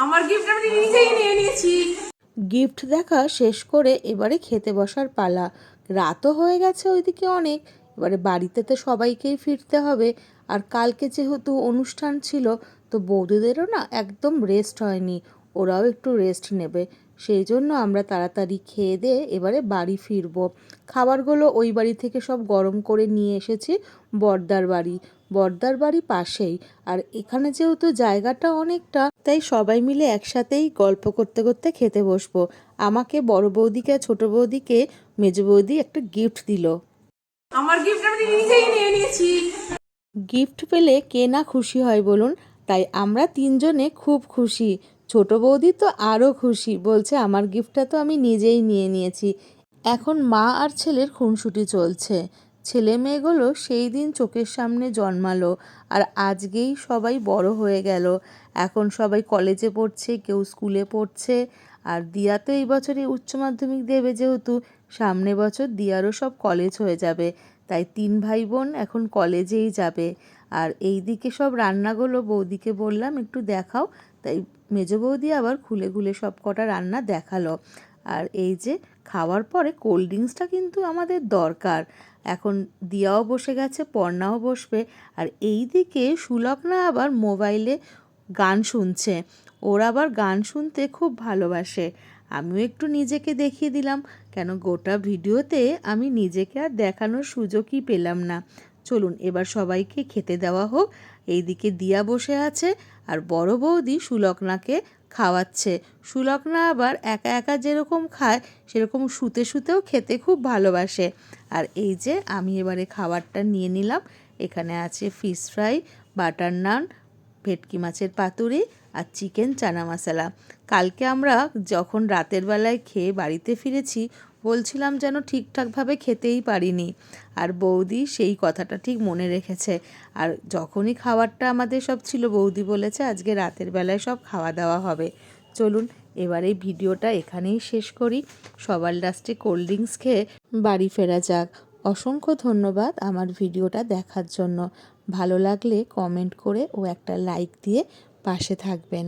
আমার গিফট আমি নিজেই নিয়ে নিয়েছি। গিফট দেখা শেষ করে এবারে খেতে বসার পালা। রাতও হয়ে গেছে ওইদিকে অনেক। এবারে বাড়িতে তো সবাইকেই ফিরতে হবে। আর কালকে যেহেতু অনুষ্ঠান ছিল, তো বৌদিদেরও না একদম রেস্ট হয়নি, ওরাও একটু রেস্ট নেবে। সেই জন্য আমরা তাড়াতাড়ি খেয়ে দিয়ে এবারে বাড়ি ফিরবো। খাবারগুলো ওই বাড়ি থেকে সব গরম করে নিয়ে এসেছি বড়দার বাড়ি। বড়দার বাড়ি পাশেই, আর এখানে যেহেতু জায়গাটা অনেকটা, তাই সবাই মিলে একসাথেই গল্প করতে করতে খেতে বসবো। আমাকে বড় বৌদিকে ছোট বৌদিকে মেজ বৌদি একটা গিফট দিল। আমার গিফট আমি নিজেই নিয়ে নিয়েছি। গিফট পেলে কে না খুশি হয় বলুন? তাই আমরা তিনজনে খুব খুশি। ছোট বৌদি তো আরও খুশি, বলছে আমার গিফটটা তো আমি নিজেই নিয়ে নিয়েছি। এখন মা আর ছেলের খুনসুটি চলছে। ছেলে মেয়েগুলো সেই দিন চোখের সামনে জন্মালো, আর আজকেই সবাই বড় হয়ে গেল। এখন সবাই কলেজে পড়ছে, কেউ স্কুলে পড়ছে। আর দিয়া তো এই বছরই উচ্চ মাধ্যমিক দেবে, যেহেতু সামনে বছর দিয়ারও সব কলেজ হয়ে যাবে। তাই তিন ভাই বোন এখন কলেজেই যাবে। আর এই দিকে সব রান্নাগুলো বৌদিকে বললাম একটু দেখাও, তাই মেজো বৌদি আবার খুলে খুলে সব কটা রান্না দেখালো। আর এই যে খাওয়ার পরে কোল্ড ড্রিঙ্কসটা কিন্তু আমাদের দরকার। এখন দিয়াও বসে গেছে, পর্ণাও বসবে। আর এই দিকে সুলগ্না আবার মোবাইলে গান শুনছে। ওর আবার গান শুনতে খুব ভালোবাসে। আমিও একটু নিজেকে দেখিয়ে দিলাম, কেন গোটা ভিডিওতে আমি নিজেকে আর দেখানোর সুযোগই পেলাম না। চলুন এবার সবাইকে খেতে দেওয়া হোক। এইদিকে দিয়া বসে আছে, আর বড় বৌদি সুলগ্নাকে খাওয়াচ্ছে। সুলগ্না আবার একা একা যেরকম খায়, সেরকম শুতে শুতেও খেতে খুব ভালোবাসে। আর এই যে আমি এবারে খাবারটা নিয়ে নিলাম। এখানে আছে ফিশ ফ্রাই, বাটার নান, ভেটকি মাছের পাতুরি আর চিকেন চানা মশলা। কালকে আমরা যখন রাতের বেলায় খেয়ে বাড়িতে ফিরেছি, বলছিলাম যেন ঠিকঠাকভাবে খেতেই পারিনি। আর বৌদি সেই কথাটা ঠিক মনে রেখেছে। আর যখনই খাবারটা আমাদের সব ছিল, বৌদি বলেছে আজকে রাতের বেলায় সব খাওয়া দাওয়া হবে। চলুন এবার এই ভিডিওটা এখানেই শেষ করি। সবার লাস্টে কোল্ড ড্রিঙ্কস খেয়ে বাড়ি ফেরা যাক। অসংখ্য ধন্যবাদ আমার ভিডিওটা দেখার জন্য। ভালো লাগলে কমেন্ট করে ও একটা লাইক দিয়ে পাশে থাকবেন।